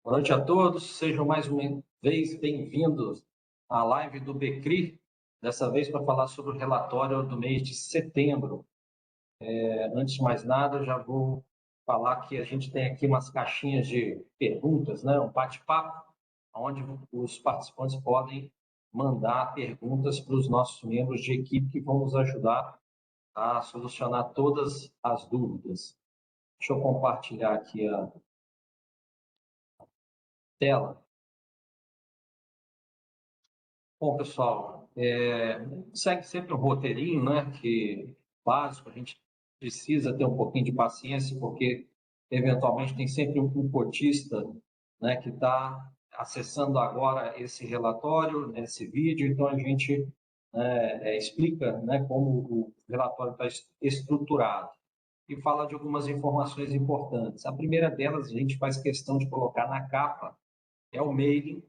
Boa noite a todos, sejam mais uma vez bem-vindos à live do Becri, dessa vez para falar sobre o relatório do mês de setembro. Antes de mais nada, já vou falar que a gente tem aqui umas caixinhas de perguntas, né? Um bate-papo, onde os participantes podem mandar perguntas para os nossos membros de equipe que vão nos ajudar a solucionar todas as dúvidas. Deixa eu compartilhar aqui a tela. Bom, pessoal, segue sempre um roteirinho, né, que básico, a gente precisa ter um pouquinho de paciência, porque eventualmente tem sempre um cotista, né, que está acessando agora esse relatório, esse vídeo, então a gente explica, né, como o relatório está estruturado e fala de algumas informações importantes. A primeira delas, a gente faz questão de colocar na capa, é o mailing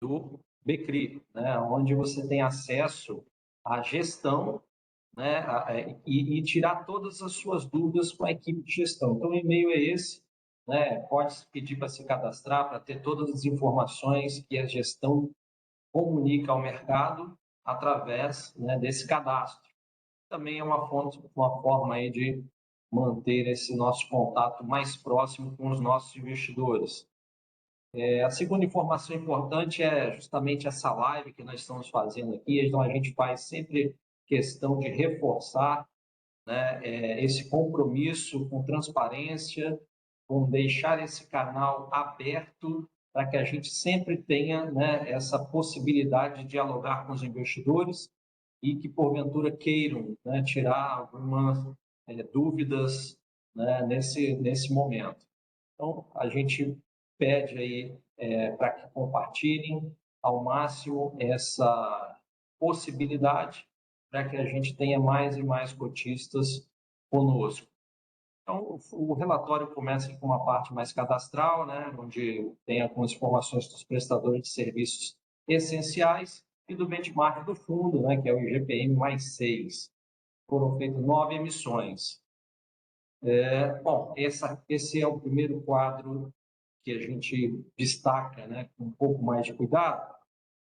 do Becri, né, onde você tem acesso à gestão, né, e tirar todas as suas dúvidas com a equipe de gestão. Então, o e-mail é esse, né, pode pedir para se cadastrar, para ter todas as informações que a gestão comunica ao mercado através, né, desse cadastro. Também é uma forma aí de manter esse nosso contato mais próximo com os nossos investidores. A segunda informação importante é justamente essa live que nós estamos fazendo aqui. Então, a gente faz sempre questão de reforçar, né, esse compromisso com transparência, com deixar esse canal aberto para que a gente sempre tenha, né, essa possibilidade de dialogar com os investidores e que, porventura, queiram, né, tirar algumas dúvidas, né, nesse momento. Então, a gente pede aí para que compartilhem ao máximo essa possibilidade para que a gente tenha mais e mais cotistas conosco. Então, o relatório começa com uma parte mais cadastral, né, onde tem algumas informações dos prestadores de serviços essenciais e do benchmark do fundo, né, que é o IGPM mais 6. Foram feitas 9 emissões. Bom, esse é o primeiro quadro que a gente destaca, né, com um pouco mais de cuidado,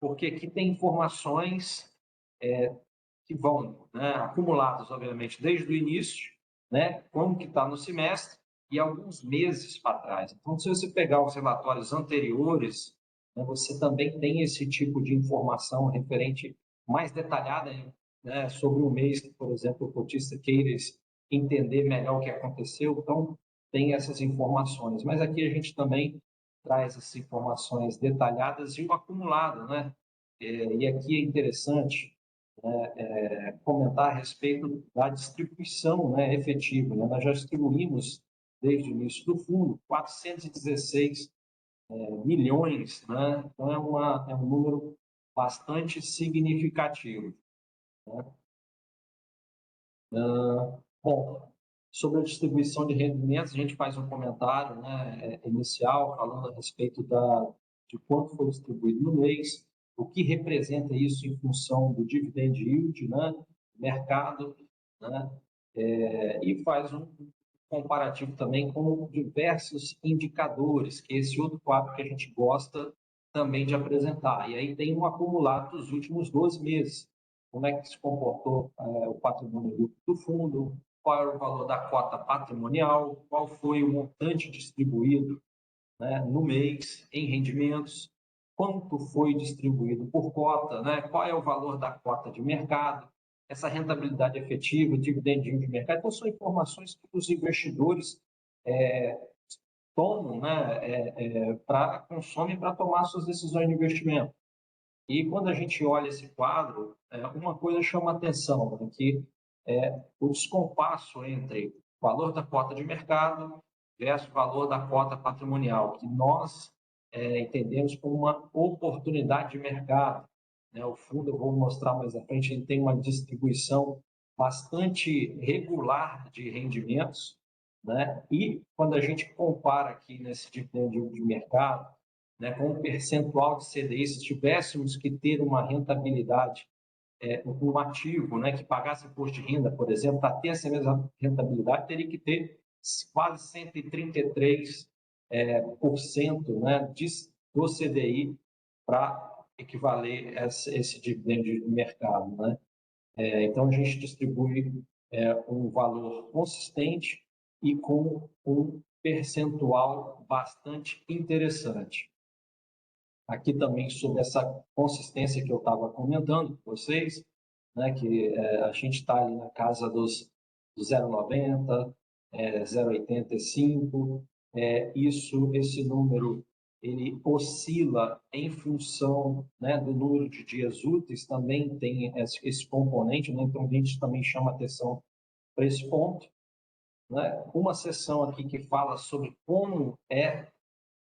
porque aqui tem informações que vão, né, acumuladas, obviamente, desde o início, né, como que está no semestre e alguns meses para trás. Então, se você pegar os relatórios anteriores, né, você também tem esse tipo de informação referente mais detalhada, né, sobre o mês que, por exemplo, o cotista queira entender melhor o que aconteceu. Então, tem essas informações. Mas aqui a gente também traz essas informações detalhadas e o acumulado, né? E aqui é interessante comentar a respeito da distribuição, né, efetiva, né? Nós já distribuímos, desde o início do fundo, 416 milhões, né? Então, é um número bastante significativo, né? Bom, sobre a distribuição de rendimentos, a gente faz um comentário, né, inicial, falando a respeito de quanto foi distribuído no mês, o que representa isso em função do dividend yield, né, mercado, né, e faz um comparativo também com diversos indicadores, que é esse outro quadro que a gente gosta também de apresentar. E aí tem um acumulado dos últimos 12 meses. Como é que se comportou o patrimônio do fundo, qual era o valor da cota patrimonial, qual foi o montante distribuído, né, no mês em rendimentos, quanto foi distribuído por cota, né, qual é o valor da cota de mercado, essa rentabilidade efetiva, dividend yield de mercado. Então, são informações que os investidores tomam, né, consomem para tomar suas decisões de investimento. E quando a gente olha esse quadro, uma coisa chama a atenção, né, que é o descompasso entre o valor da cota de mercado versus o valor da cota patrimonial, que nós entendemos como uma oportunidade de mercado, né? O fundo, eu vou mostrar mais à frente, ele tem uma distribuição bastante regular de rendimentos, né? E quando a gente compara aqui nesse dividend de mercado, né, com um percentual de CDI, se tivéssemos que ter uma rentabilidade, um ativo, né, que pagasse imposto de renda, por exemplo, para ter essa mesma rentabilidade, teria que ter quase 133 por cento, né, do CDI para equivaler a esse dividendo de mercado, né? Então, a gente distribui um valor consistente e com um percentual bastante interessante. Aqui também sobre essa consistência que eu estava comentando com vocês, né, que a gente está ali na casa do 0,90, 0,85, esse número ele oscila em função, né, do número de dias úteis, também tem esse componente, né, então a gente também chama atenção para esse ponto. Né? Uma sessão aqui que fala sobre como é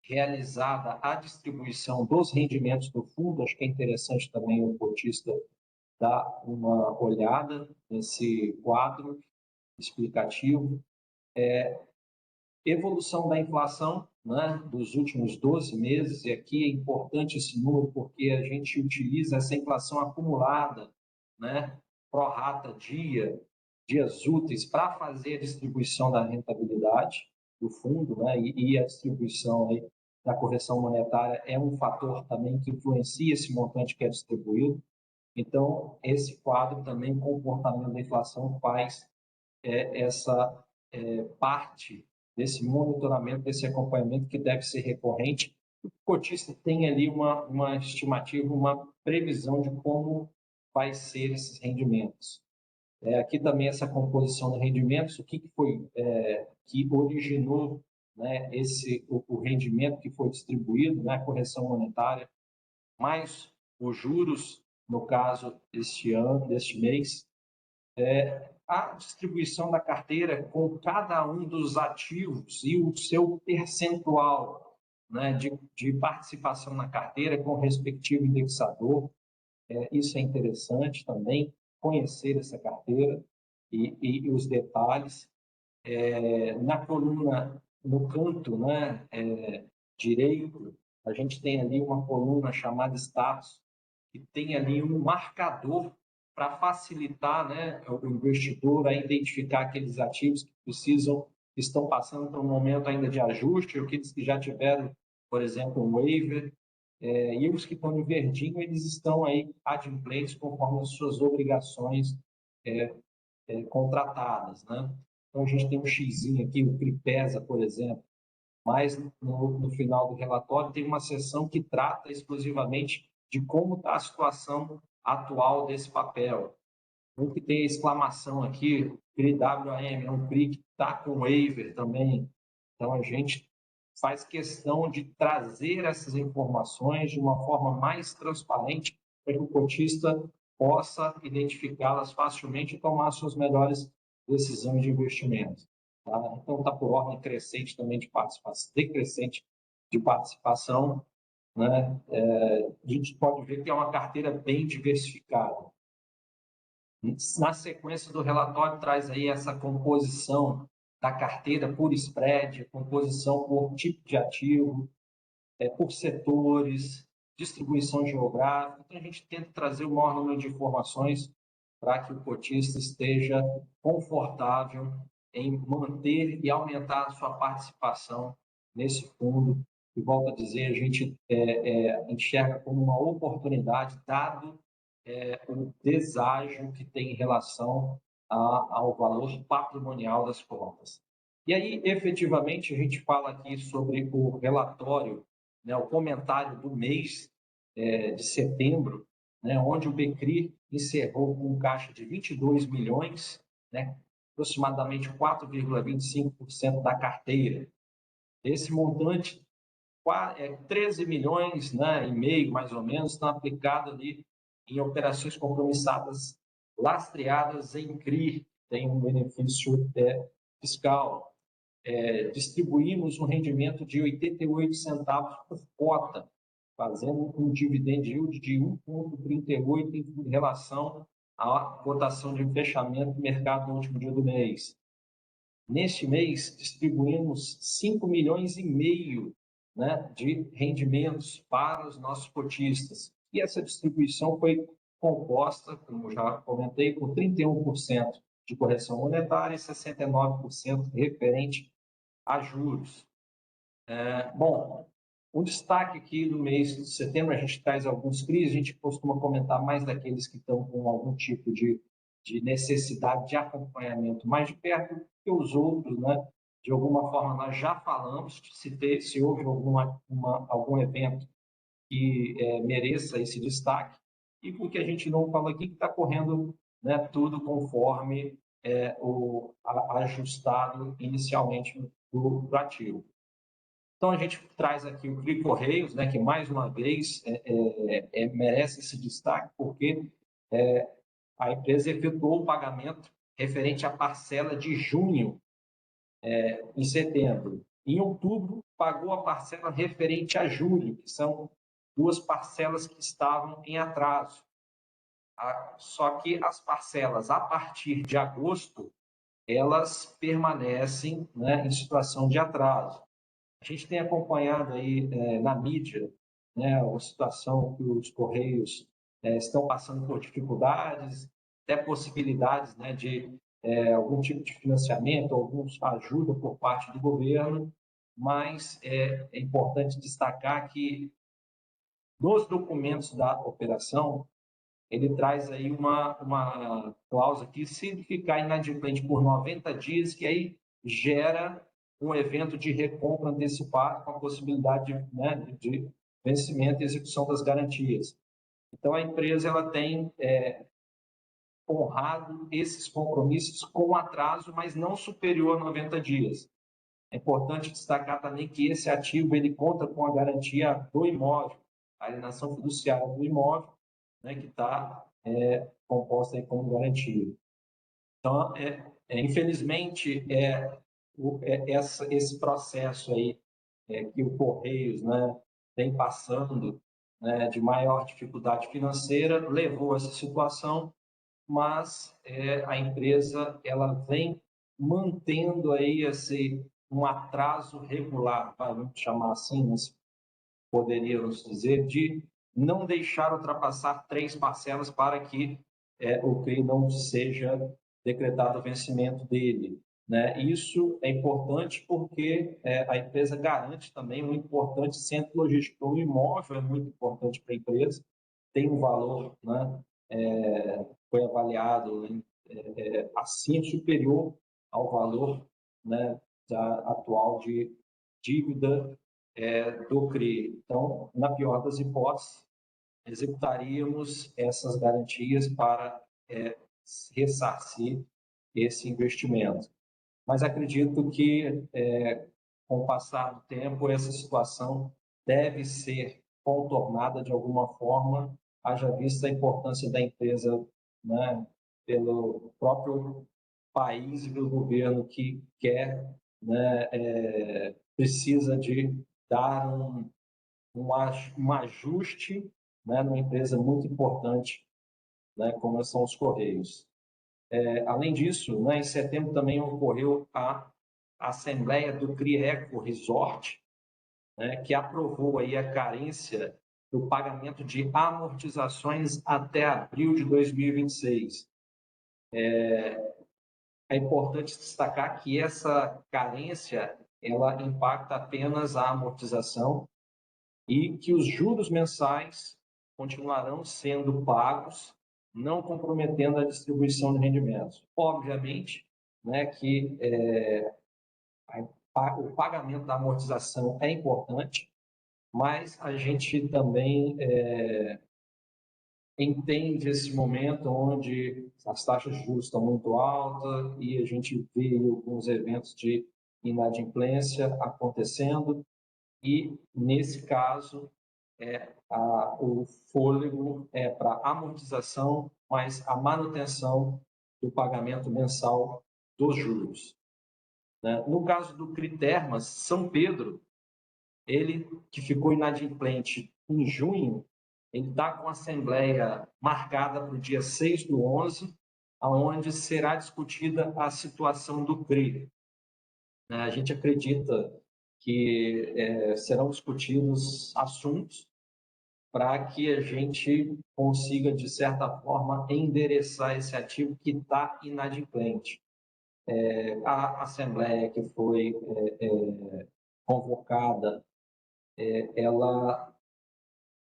realizada a distribuição dos rendimentos do fundo, acho que é interessante também o cotista dar uma olhada nesse quadro explicativo. Evolução da inflação, né, dos últimos 12 meses, e aqui é importante esse número porque a gente utiliza essa inflação acumulada, né, pro rata dias úteis, para fazer a distribuição da rentabilidade do fundo, né, e a distribuição aí da correção monetária é um fator também que influencia esse montante que é distribuído. Então, esse quadro também, o comportamento da inflação, faz essa parte desse monitoramento, desse acompanhamento que deve ser recorrente. O cotista tem ali uma estimativa, uma previsão de como vai ser esses rendimentos. Aqui também essa composição de rendimentos, o que foi que originou, né, o rendimento que foi distribuído, né, a correção monetária, mais os juros, no caso deste mês, a distribuição da carteira com cada um dos ativos e o seu percentual, né, de participação na carteira com o respectivo indexador. Isso é interessante também, conhecer essa carteira e os detalhes. Na coluna, no canto, né, direito, a gente tem ali uma coluna chamada status, que tem ali um marcador para facilitar, né, o investidor a identificar aqueles ativos que estão passando por um momento ainda de ajuste, ou aqueles que já tiveram, por exemplo, um waiver, e os que estão em verdinho, eles estão aí adimplentes conforme as suas obrigações contratadas, né? Então, a gente tem um xizinho aqui, o Cripesa, por exemplo, mas no final do relatório tem uma seção que trata exclusivamente de como está a situação atual desse papel. Um que tem a exclamação aqui, CRI-WM, é um CRI que está com waiver também. Então, a gente faz questão de trazer essas informações de uma forma mais transparente para que o cotista possa identificá-las facilmente e tomar suas melhores decisões de investimento. Tá? Então, está por ordem crescente também de participação, decrescente de participação. Né? A gente pode ver que é uma carteira bem diversificada. Na sequência do relatório, traz aí essa composição da carteira por spread, composição por tipo de ativo, por setores, distribuição geográfica. Então, a gente tenta trazer o maior número de informações para que o cotista esteja confortável em manter e aumentar a sua participação nesse fundo. E volto a dizer, a gente enxerga como uma oportunidade, dado o deságio que tem em relação ao valor patrimonial das cotas. E aí, efetivamente, a gente fala aqui sobre o relatório, né, o comentário do mês de setembro, né, onde o Becri encerrou com um caixa de 22 milhões, né, aproximadamente 4,25% da carteira. Esse montante, 13 milhões, né, e meio, mais ou menos, estão aplicados ali em operações compromissadas lastreadas em CRI, tem um benefício fiscal. Distribuímos um rendimento de 88 centavos por cota, fazendo um dividend yield de 1,38 em relação à cotação de fechamento do mercado no último dia do mês. Neste mês, distribuímos 5 milhões e meio, né, de rendimentos para os nossos cotistas. E essa distribuição foi composta, como já comentei, por 31% de correção monetária e 69% referente a juros. Bom, o destaque aqui no mês de setembro, a gente traz alguns CRIs, a gente costuma comentar mais daqueles que estão com algum tipo de necessidade de acompanhamento mais de perto que os outros, né? De alguma forma, nós já falamos, se houve algum evento que mereça esse destaque, e porque a gente não fala aqui que está correndo, né, tudo conforme ajustado inicialmente do ativo. Então, a gente traz aqui o CRI Correios, né, que mais uma vez merece esse destaque, porque a empresa efetuou o pagamento referente à parcela de junho em setembro. Em outubro, pagou a parcela referente a julho, que são duas parcelas que estavam em atraso. Só que as parcelas a partir de agosto, elas permanecem, né, em situação de atraso. A gente tem acompanhado aí na mídia, né, a situação que os Correios estão passando por dificuldades, até possibilidades, né, de algum tipo de financiamento, alguns ajuda por parte do governo, mas é importante destacar que nos documentos da operação ele traz aí uma cláusula que, se ficar inadimplente por 90 dias, que aí gera um evento de recompra antecipada com a possibilidade de, né, de vencimento e execução das garantias. Então, a empresa ela tem honrado esses compromissos com atraso, mas não superior a 90 dias. É importante destacar também que esse ativo ele conta com a garantia do imóvel, a alienação fiduciária do imóvel, né, que está composta aí como garantia. Então, infelizmente, esse processo aí que o Correios, né, vem passando, né, de maior dificuldade financeira levou a essa situação, mas a empresa ela vem mantendo aí um atraso regular, vamos chamar assim, mas poderíamos dizer, de não deixar ultrapassar 3 parcelas para que o CRI não seja decretado o vencimento dele. Né? Isso é importante porque a empresa garante também um importante centro logístico. O imóvel é muito importante para a empresa, tem um valor, né? Foi avaliado assim superior ao valor, né, atual de dívida do CRI. Então, na pior das hipóteses, executaríamos essas garantias para ressarcir esse investimento. Mas acredito que, com o passar do tempo, essa situação deve ser contornada de alguma forma, haja vista a importância da empresa, né, pelo próprio país e pelo governo que quer, né, precisa de dar um ajuste, né, numa empresa muito importante, né, como são os Correios. Além disso, né, em setembro também ocorreu a Assembleia do CRIECO Resort, né, que aprovou aí a carência do pagamento de amortizações até abril de 2026. É importante destacar que essa carência ela impacta apenas a amortização e que os juros mensais continuarão sendo pagos, não comprometendo a distribuição de rendimentos. Obviamente, né, que o pagamento da amortização é importante, mas a gente também entende esse momento onde as taxas de juros estão muito altas e a gente vê alguns eventos de inadimplência acontecendo e, nesse caso, o fôlego é para amortização, mas a manutenção do pagamento mensal dos juros. Né? No caso do Critermas, São Pedro, ele que ficou inadimplente em junho, ele está com a assembleia marcada para o dia 6/11, onde será discutida a situação do CRI. A gente acredita que serão discutidos assuntos para que a gente consiga, de certa forma, endereçar esse ativo que está inadimplente. A assembleia que foi convocada, ela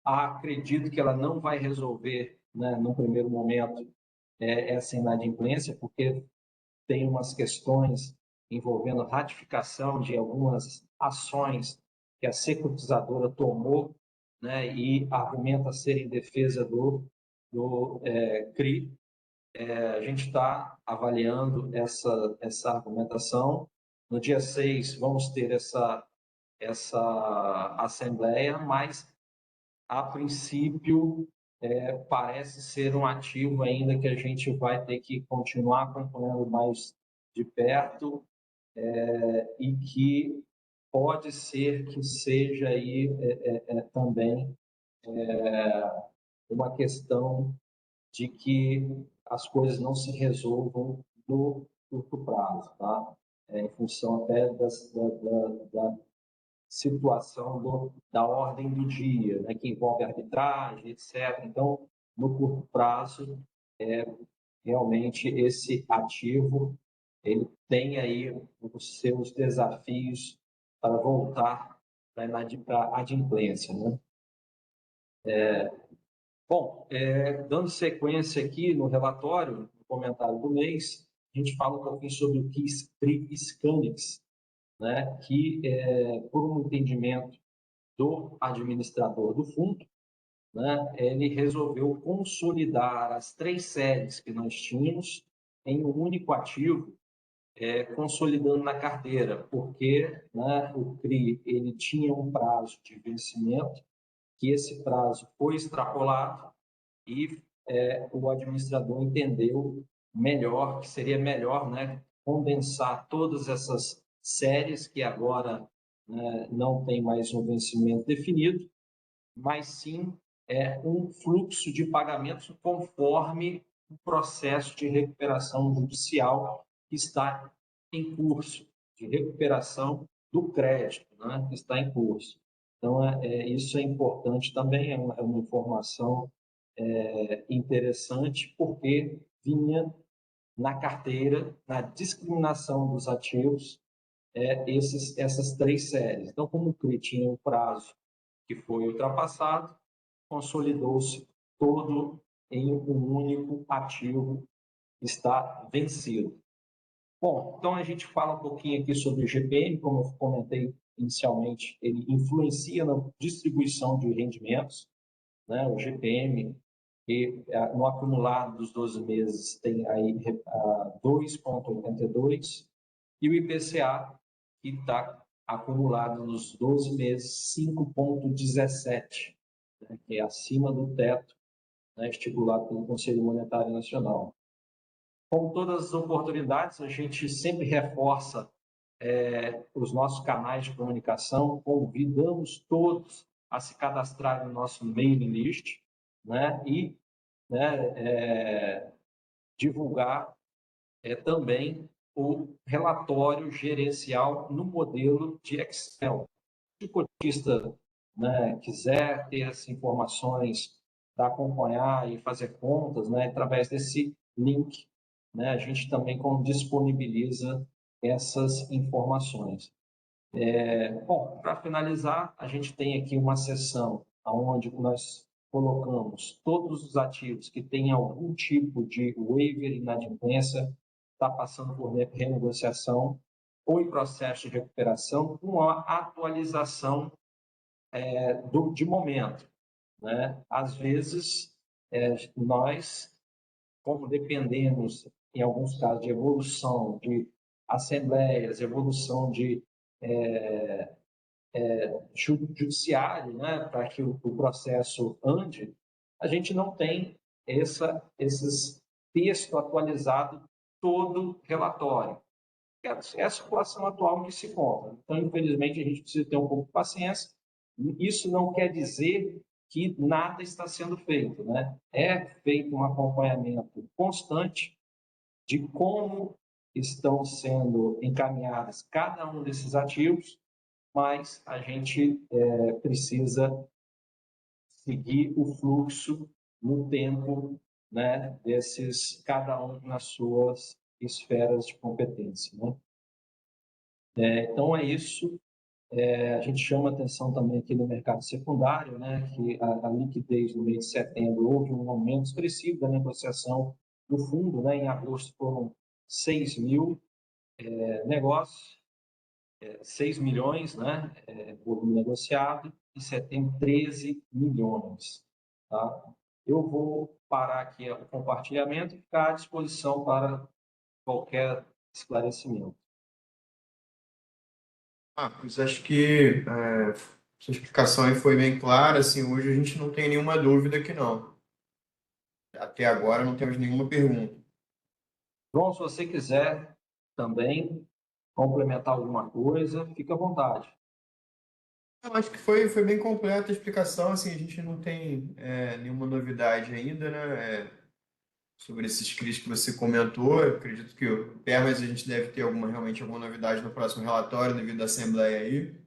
acredito que ela não vai resolver, né, num primeiro momento, essa inadimplência, porque tem umas questões envolvendo ratificação de algumas ações que a securitizadora tomou, né, e argumenta ser em defesa do CRI. A gente está avaliando essa argumentação. No dia 6, vamos ter essa assembleia, mas, a princípio, parece ser um ativo ainda que a gente vai ter que continuar acompanhando mais de perto, e que pode ser que seja aí também uma questão de que as coisas não se resolvam no curto prazo, tá? Em função até da situação da ordem do dia, né, que envolve arbitragem, etc. Então, no curto prazo, realmente esse ativo ele tem aí os seus desafios para voltar para a adimplência, né? Bom, dando sequência aqui no relatório, no comentário do mês, a gente fala um pouquinho sobre o CRI Scanix, né, que, por um entendimento do administrador do fundo, né, ele resolveu consolidar as 3 séries que nós tínhamos em um único ativo, consolidando na carteira, porque, né, o CRI ele tinha um prazo de vencimento, que esse prazo foi extrapolado e o administrador entendeu melhor, que seria melhor, né, condensar todas essas séries que agora, né, não tem mais um vencimento definido, mas sim um fluxo de pagamentos conforme o processo de recuperação judicial que está em curso, de recuperação do crédito, né, que está em curso. Então, isso é importante também, é uma informação interessante, porque vinha na carteira, na discriminação dos ativos, essas 3 séries. Então, como o CRI tinha um prazo que foi ultrapassado, consolidou-se todo em um único ativo que está vencido. Bom, então a gente fala um pouquinho aqui sobre o GPM, como eu comentei inicialmente, ele influencia na distribuição de rendimentos, né? O GPM, que no acumulado dos 12 meses tem aí 2,82, e o IPCA, que está acumulado nos 12 meses 5,17, né, que é acima do teto, né, estipulado pelo Conselho Monetário Nacional. Com todas as oportunidades, a gente sempre reforça os nossos canais de comunicação, convidamos todos a se cadastrar no nosso mailing list, né, e, né, divulgar também o relatório gerencial no modelo de Excel. Se o cotista, né, quiser ter essas informações para acompanhar e fazer contas, né, através desse link, né, a gente também disponibiliza essas informações. Bom, para finalizar, a gente tem aqui uma seção onde nós colocamos todos os ativos que têm algum tipo de waiver inadimplência, está passando por renegociação ou em processo de recuperação, com a atualização de momento, né? Às vezes, nós, como dependemos, em alguns casos, de evolução de assembleias, evolução de judiciário, né, para que o processo ande, a gente não tem esses texto atualizado todo relatório. É a situação atual em que se encontra. Então, infelizmente, a gente precisa ter um pouco de paciência. Isso não quer dizer que nada está sendo feito, né? É feito um acompanhamento constante de como estão sendo encaminhados cada um desses ativos, mas a gente precisa seguir o fluxo no tempo, né, desses, cada um nas suas esferas de competência, né? Então é isso. A gente chama atenção também aqui no mercado secundário, né, que a liquidez no mês de setembro houve um aumento expressivo da negociação do fundo, né, em agosto foram 6 mil negócios, 6 milhões, né, volume negociado, em setembro 13 milhões. Tá? Eu vou parar aqui o compartilhamento e ficar à disposição para qualquer esclarecimento. Marcos, acho que sua explicação aí foi bem clara. Assim, hoje a gente não tem nenhuma dúvida aqui, não. Até agora não temos nenhuma pergunta. João, se você quiser também complementar alguma coisa, fique à vontade. Eu acho que foi bem completa a explicação. Assim, a gente não tem nenhuma novidade ainda, né? Sobre esses CRIs que você comentou. Eu acredito que o PERMAS a gente deve ter realmente alguma novidade no próximo relatório, devido à Assembleia aí.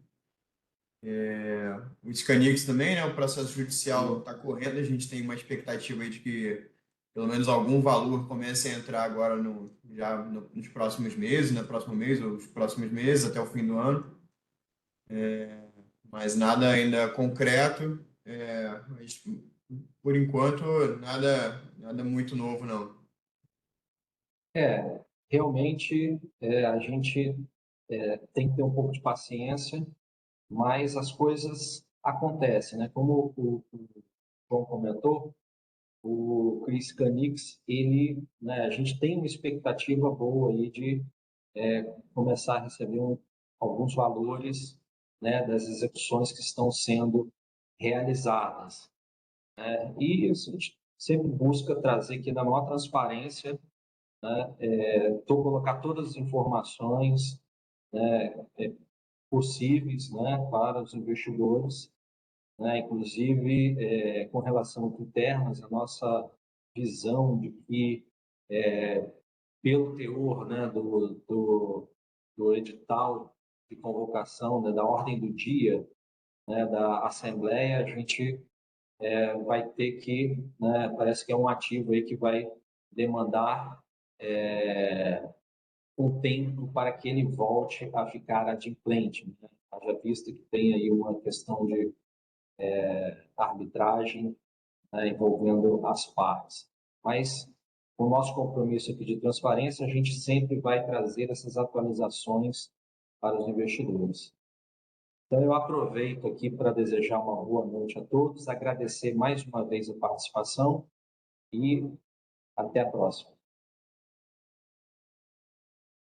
O Scanix também, né? O processo judicial está correndo, a gente tem uma expectativa aí de que pelo menos algum valor comece a entrar agora nos próximos meses, no próximo mês ou os próximos meses, até o fim do ano. Mas nada ainda concreto. Mas, por enquanto, nada muito novo, não. Realmente a gente tem que ter um pouco de paciência, mas as coisas acontecem, né? Como o João comentou, o Chris Canix, ele, né, a gente tem uma expectativa boa aí de começar a receber alguns valores, né, das execuções que estão sendo realizadas. E a gente sempre busca trazer aqui na maior transparência, colocar todas as informações possíveis, né, para os investidores, né, inclusive com relação a termos, a nossa visão de que, pelo teor, né, do edital de convocação, né, da ordem do dia, né, da Assembleia, a gente vai ter que, né, parece que é um ativo aí que vai demandar um tempo para que ele volte a ficar adimplente, né? Haja vista que tem aí uma questão de arbitragem, né, envolvendo as partes. Mas o nosso compromisso aqui de transparência, a gente sempre vai trazer essas atualizações para os investidores. Então, eu aproveito aqui para desejar uma boa noite a todos, agradecer mais uma vez a participação e até a próxima.